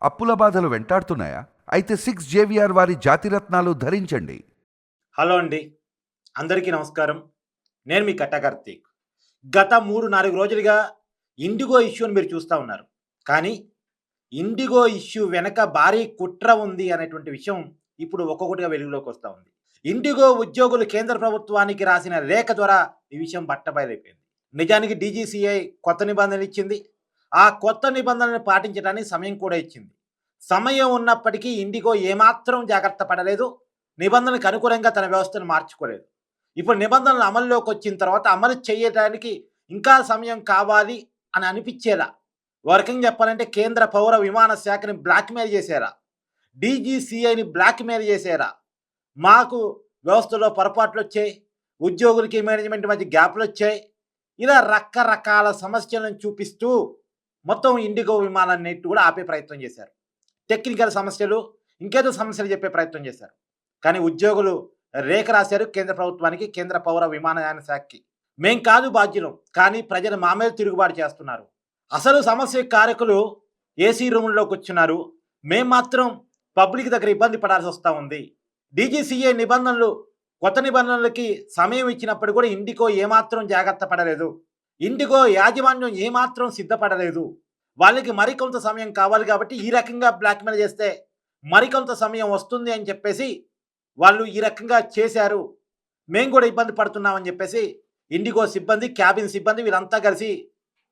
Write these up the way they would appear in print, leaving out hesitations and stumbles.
అప్పుల బాధలు వెంటాడుతున్నాయా? అయితే 6 JVR వారి జాతిరత్నాలు ధరించండి. హలో అండి, అందరికీ నమస్కారం. నేను మీ కట్టా కార్తీక్. గత 3-4 రోజులుగా ఇండిగో ఇష్యూని మీరు చూస్తూ ఉన్నారు. కానీ ఇండిగో ఇష్యూ వెనక భారీ కుట్ర ఉంది అనేటువంటి విషయం ఇప్పుడు ఒక్కొక్కటిగా వెలుగులోకి వస్తూ ఉంది. ఇండిగో ఉద్యోగులు కేంద్ర ప్రభుత్వానికి రాసిన లేఖ ద్వారా ఈ విషయం బట్టబయలైపోయింది. నిజానికి డీజీసీఐ కొత్త నిబంధనలు ఇచ్చింది. ఆ కొత్త నిబంధనలను పాటించడానికి సమయం కూడా ఇచ్చింది. సమయం ఉన్నప్పటికీ ఇండిగో ఏమాత్రం జాగ్రత్త పడలేదు. నిబంధనలకు అనుగుణంగా తన వ్యవస్థను మార్చుకోలేదు. ఇప్పుడు నిబంధనలు అమల్లోకి వచ్చిన తర్వాత అమలు చేయడానికి ఇంకా సమయం కావాలి అని అనిపించేలా, ఓ రకంగా చెప్పాలంటే కేంద్ర పౌర విమాన శాఖని బ్లాక్మెయిల్ చేశారా, డీజీసీఐని బ్లాక్మెయిల్ చేశారా, మాకు వ్యవస్థలో పొరపాట్లు వచ్చాయి, ఉద్యోగులకి మేనేజ్మెంట్ మధ్య గ్యాప్లు వచ్చాయి, ఇలా రకరకాల సమస్యలను చూపిస్తూ మొత్తం ఇండిగో విమానాన్నిటి కూడా ఆపే ప్రయత్నం చేశారు. టెక్నికల్ సమస్యలు, ఇంకేదో సమస్యలు చెప్పే ప్రయత్నం చేశారు. కానీ ఉద్యోగులు రేఖ రాశారు కేంద్ర ప్రభుత్వానికి, కేంద్ర పౌర విమానయాన శాఖకి. మేం కాదు బాధ్యులం, కానీ ప్రజలు మా మీద తిరుగుబాటు చేస్తున్నారు. అసలు సమస్య కారకులు ఏసీ రూముల్లోకి వచ్చున్నారు. మేం మాత్రం పబ్లిక్ దగ్గర ఇబ్బంది పడాల్సి వస్తూ ఉంది. డీజీసీఏ నిబంధనలు, కొత్త నిబంధనలకి సమయం ఇచ్చినప్పుడు కూడా ఇండిగో ఏమాత్రం జాగ్రత్త పడలేదు. ఇండిగో యాజమాన్యం ఏమాత్రం సిద్ధపడలేదు. వాళ్ళకి మరికొంత సమయం కావాలి కాబట్టి ఈ రకంగా బ్లాక్మెయిల్ చేస్తే మరికొంత సమయం వస్తుంది అని చెప్పేసి వాళ్ళు ఈ రకంగా చేశారు. మేము కూడా ఇబ్బంది పడుతున్నామని చెప్పేసి ఇండిగో సిబ్బంది, క్యాబిన్ సిబ్బంది వీళ్ళంతా కలిసి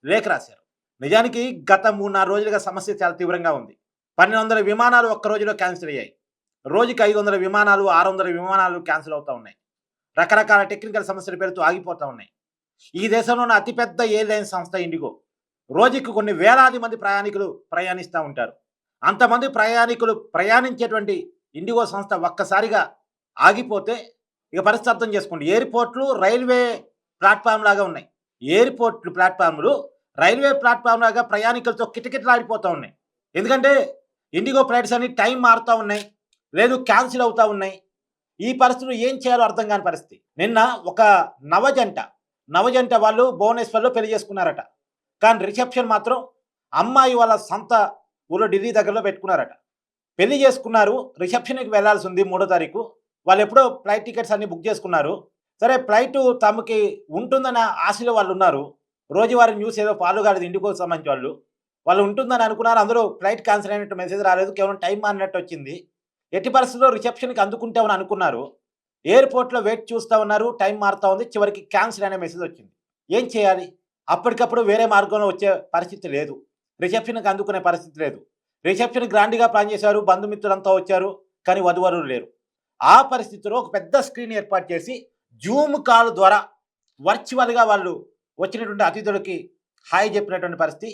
లేఖ రాశారు. నిజానికి గత 3-4 రోజులుగా సమస్య చాలా తీవ్రంగా ఉంది. 1200 విమానాలు ఒక్క రోజులో క్యాన్సిల్ అయ్యాయి. రోజుకి 500 విమానాలు, 600 విమానాలు క్యాన్సిల్ అవుతూ ఉన్నాయి. రకరకాల టెక్నికల్ సమస్యల పేరుతో ఆగిపోతూ ఉన్నాయి. ఈ దేశంలోని అతిపెద్ద ఎయిర్లైన్ సంస్థ ఇండిగో. రోజుకి కొన్ని వేలాది మంది ప్రయాణికులు ప్రయాణిస్తూ ఉంటారు. అంతమంది ప్రయాణికులు ప్రయాణించేటువంటి ఇండిగో సంస్థ ఒక్కసారిగా ఆగిపోతే ఇక పరిస్థితి అర్థం చేసుకోండి. ఎయిర్పోర్ట్లు రైల్వే ప్లాట్ఫామ్ లాగా ఉన్నాయి. ఎయిర్పోర్ట్లు ప్లాట్ఫామ్లు రైల్వే ప్లాట్ఫామ్ లాగా ప్రయాణికులతో కిటకిటలాడిపోతూ ఉన్నాయి. ఎందుకంటే ఇండిగో ఫ్లైట్స్ అన్ని టైం మారుతూ ఉన్నాయి, లేదు క్యాన్సిల్ అవుతూ ఉన్నాయి. ఈ పరిస్థితులు ఏం చేయాలో అర్థం కాని పరిస్థితి. నిన్న ఒక నవజంట వాళ్ళు భువనేశ్వర్లో పెళ్లి చేసుకున్నారట. కానీ రిసెప్షన్ మాత్రం అమ్మాయి వాళ్ళ సొంత ఊళ్ళో ఢిల్లీ దగ్గరలో పెట్టుకున్నారట. పెళ్లి చేసుకున్నారు, రిసెప్షన్కి వెళ్లాల్సి ఉంది 3వ తారీఖు. వాళ్ళు ఎప్పుడో ఫ్లైట్ టికెట్స్ అన్ని బుక్ చేసుకున్నారు. సరే, ఫ్లైట్ తమకి ఉంటుందన్న ఆశలో వాళ్ళు ఉన్నారు. రోజువారీ న్యూస్ ఏదో ఫాలో కాలేదు ఇండిగోకి సంబంధించి వాళ్ళు ఉంటుందని అనుకున్నారు. అందరూ ఫ్లైట్ క్యాన్సిల్ అయినట్టు మెసేజ్ రాలేదు, కేవలం టైం మారినట్టు వచ్చింది. ఎట్టి పరిస్థితుల్లో రిసెప్షన్కి అందుకుంటామని అనుకున్నారు. ఎయిర్పోర్ట్లో వెయిట్ చూస్తూ ఉన్నారు, టైం మారుతూ ఉంది. చివరికి క్యాన్సిల్ అనే మెసేజ్ వచ్చింది. ఏం చేయాలి? అప్పటికప్పుడు వేరే మార్గంలో వచ్చే పరిస్థితి లేదు, రిసెప్షన్కి అందుకునే పరిస్థితి లేదు. రిసెప్షన్ గ్రాండ్గా ప్లాన్ చేశారు, బంధుమిత్రులంతా వచ్చారు, కానీ వధువరులు లేరు. ఆ పరిస్థితిలో ఒక పెద్ద స్క్రీన్ ఏర్పాటు చేసి జూమ్ కాల్ ద్వారా వర్చువల్గా వాళ్ళు వచ్చినటువంటి అతిథులకి హాయ్ చెప్పినటువంటి పరిస్థితి.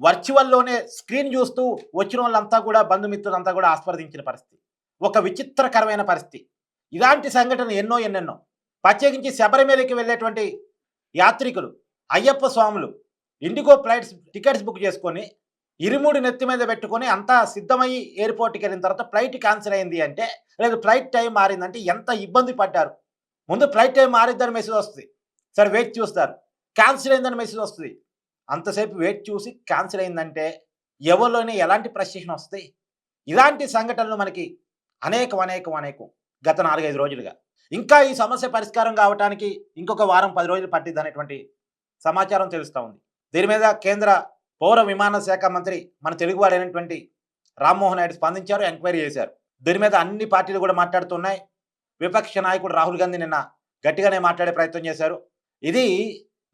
వర్చువల్లోనే స్క్రీన్ చూస్తూ వచ్చిన వాళ్ళంతా కూడా, బంధుమిత్రులంతా కూడా ఆస్వాదించిన పరిస్థితి. ఒక విచిత్రకరమైన పరిస్థితి. ఇలాంటి సంఘటన ఎన్నెన్నో. ప్రత్యేకించి శబరిమలకి వెళ్ళేటువంటి యాత్రికులు, అయ్యప్ప స్వాములు ఇండిగో ఫ్లైట్స్ టికెట్స్ బుక్ చేసుకొని ఇరుముడి నెత్తి మీద పెట్టుకొని అంతా సిద్ధమయ్యి ఎయిర్పోర్ట్కి వెళ్ళిన తర్వాత ఫ్లైట్ క్యాన్సిల్ అయింది అంటే, లేదు ఫ్లైట్ టైం మారిందంటే ఎంత ఇబ్బంది పడ్డారు. ముందు ఫ్లైట్ టైం మారిద్దని మెసేజ్ వస్తుంది, సరే వెయిట్ చూస్తారు, క్యాన్సిల్ అయిందని మెసేజ్ వస్తుంది. అంతసేపు వెయిట్ చూసి క్యాన్సిల్ అయిందంటే ఎవరిలోనే ఎలాంటి ఫ్రస్ట్రేషన్ వస్తాయి. ఇలాంటి సంఘటనలు మనకి అనేకం గత 4-5 రోజులుగా. ఇంకా ఈ సమస్య పరిష్కారం కావడానికి ఇంకొక వారం 10 రోజులు పట్టిద్ది అనేటువంటి సమాచారం తెలుస్తూ ఉంది. దీని మీద కేంద్ర పౌర విమాన శాఖ మంత్రి, మన తెలుగువాడైనటువంటి రామ్మోహన్ నాయుడు స్పందించారు, ఎంక్వైరీ చేశారు. దీని మీద అన్ని పార్టీలు కూడా మాట్లాడుతున్నాయి. విపక్ష నాయకుడు రాహుల్ గాంధీ నిన్న గట్టిగానే మాట్లాడే ప్రయత్నం చేశారు. ఇది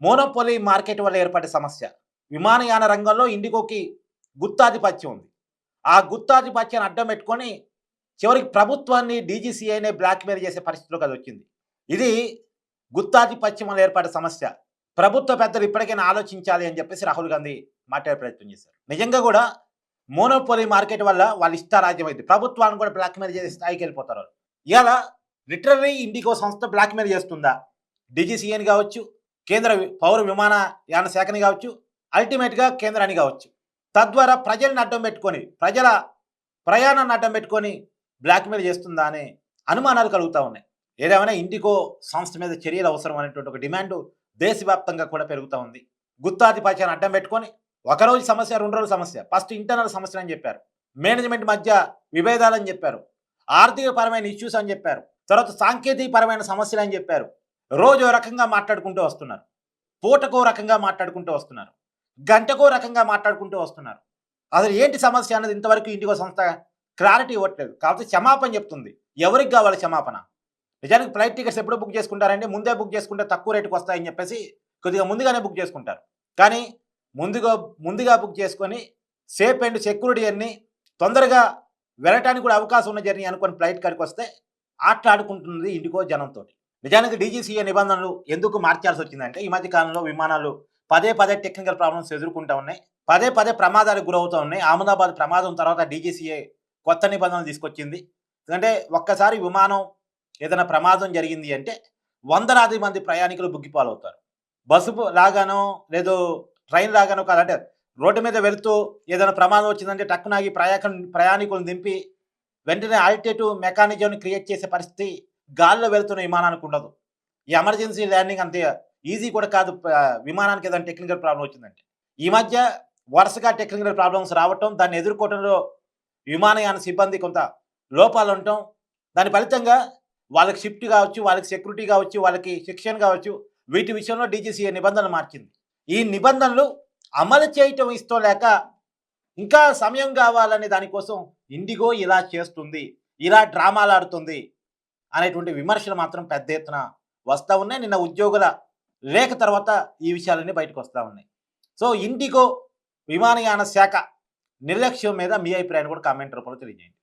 మోనోపోలీ మార్కెట్ వల్ల ఏర్పడే సమస్య. విమానయాన రంగంలో ఇండిగోకి గుత్తాధిపత్యం ఉంది. ఆ గుత్తాధిపత్యాన్ని అడ్డం పెట్టుకొని చివరికి ప్రభుత్వాన్ని, డీజీసీఐనే బ్లాక్మెయిల్ చేసే పరిస్థితిలోకి అది వచ్చింది. ఇది గుత్తాధిపత్యం వల్ల ఏర్పడే సమస్య. ప్రభుత్వ పెద్దలు ఇప్పటికైనా ఆలోచించాలి అని చెప్పేసి రాహుల్ గాంధీ మాట్లాడే ప్రయత్నం చేశారు. నిజంగా కూడా మోనోపోలీ మార్కెట్ వల్ల వాళ్ళు ఇష్టారాజ్యం అయింది. ప్రభుత్వాన్ని కూడా బ్లాక్మెయిల్ చేసే స్థాయికి వెళ్ళిపోతారు వాళ్ళు. ఇలా లిటరరీ ఇండిగో సంస్థ బ్లాక్మెయిల్ చేస్తుందా డీజీసీఐని కావచ్చు, కేంద్ర పౌర విమానయాన శాఖని కావచ్చు, అల్టిమేట్గా కేంద్రాన్ని కావచ్చు. తద్వారా ప్రజల్ని అడ్డం పెట్టుకొని, ప్రజల ప్రయాణాన్ని అడ్డం పెట్టుకొని బ్లాక్మెయిల్ చేస్తుందా అనే అనుమానాలు కలుగుతూ ఉన్నాయి. ఏదేమైనా ఇండిగో సంస్థ మీద చర్యలు అవసరం అనేటువంటి ఒక డిమాండ్ దేశవ్యాప్తంగా కూడా పెరుగుతూ ఉంది. గుత్తాధిపత్యాన్ని అడ్డం పెట్టుకొని ఒకరోజు సమస్య, 2 రోజుల సమస్య, ఫస్ట్ ఇంటర్నల్ సమస్య అని చెప్పారు. మేనేజ్మెంట్ మధ్య విభేదాలని చెప్పారు, ఆర్థికపరమైన ఇష్యూస్ అని చెప్పారు, తర్వాత సాంకేతికపరమైన సమస్యలు అని చెప్పారు. రోజు ఓ రకంగా మాట్లాడుకుంటూ వస్తున్నారు, పూటకో రకంగా మాట్లాడుకుంటూ వస్తున్నారు, గంటకో రకంగా మాట్లాడుకుంటూ వస్తున్నారు. అసలు ఏంటి సమస్య అన్నది ఇంతవరకు ఇండిగో సంస్థ క్లారిటీ ఇవ్వట్లేదు. కాకపోతే క్షమాపణ చెప్తుంది. ఎవరికి కావాలి క్షమాపణ? నిజానికి ఫ్లైట్ టికెట్స్ ఎప్పుడు బుక్ చేసుకుంటారంటే ముందే బుక్ చేసుకుంటే తక్కువ రేటుకి వస్తాయని చెప్పేసి కొద్దిగా ముందుగానే బుక్ చేసుకుంటారు. కానీ ముందుగా బుక్ చేసుకొని సేఫ్ అండ్ సెక్యూరిటీ అన్ని తొందరగా వెళ్ళటానికి కూడా అవకాశం ఉన్న జర్నీ అనుకుని ఫ్లైట్ కాడికి వస్తే ఆటలాడుకుంటుంది ఇండిగో జనంతో. నిజానికి డీజీసీఏ నిబంధనలు ఎందుకు మార్చాల్సి వచ్చిందంటే ఈ మధ్య కాలంలో విమానాలు పదే టెక్నికల్ ప్రాబ్లమ్స్ ఎదుర్కొంటూ ఉన్నాయి, పదే ప్రమాదాలకు గురవుతూ ఉన్నాయి. అహ్మదాబాద్ ప్రమాదం తర్వాత డీజీసీఏ కొత్త నిబంధనలు తీసుకొచ్చింది. ఎందుకంటే ఒక్కసారి విమానం ఏదైనా ప్రమాదం జరిగింది అంటే వందలాది మంది ప్రయాణికులు బుగ్గిపాలవుతారు. బస్సు లాగానో లేదో ట్రైన్ లాగానో కాదంటే రోడ్డు మీద వెళుతూ ఏదైనా ప్రమాదం వచ్చిందంటే టక్కున ఆగి ప్రయాణికులను దింపి వెంటనే ఆల్టర్నేటివ్ మెకానిజంని క్రియేట్ చేసే పరిస్థితి గాల్లో వెళుతున్న విమానానికి ఉండదు. ఈ ఎమర్జెన్సీ ల్యాండింగ్ అంతే ఈజీ కూడా కాదు విమానానికి ఏదైనా టెక్నికల్ ప్రాబ్లం వచ్చిందంటే. ఈ మధ్య వరుసగా టెక్నికల్ ప్రాబ్లమ్స్ రావటం, దాన్ని ఎదుర్కోవడంలో విమానయాన సిబ్బంది కొంత లోపాలు ఉండటం, దాని ఫలితంగా వాళ్ళకి షిఫ్ట్ కావచ్చు, వాళ్ళకి సెక్యూరిటీ కావచ్చు, వాళ్ళకి శిక్షణ కావచ్చు, వీటి విషయంలో డీజీసీఏ నిబంధనలు మార్చింది. ఈ నిబంధనలు అమలు చేయటం ఇష్టం లేక ఇంకా సమయం కావాలనే దానికోసం ఇండిగో ఇలా చేస్తుంది, ఇలా డ్రామాలు ఆడుతుంది అనేటువంటి విమర్శలు మాత్రం పెద్ద ఎత్తున వస్తూ ఉన్నాయి. నిన్న ఉద్యోగుల లేఖ తర్వాత ఈ విషయాలన్నీ బయటకు వస్తూ ఉన్నాయి. సో ఇండిగో విమానయాన శాఖ నిర్లక్ష్యం మీద మీ అభిప్రాయాన్ని కూడా కామెంట్ రూపంలో తెలియజేయండి.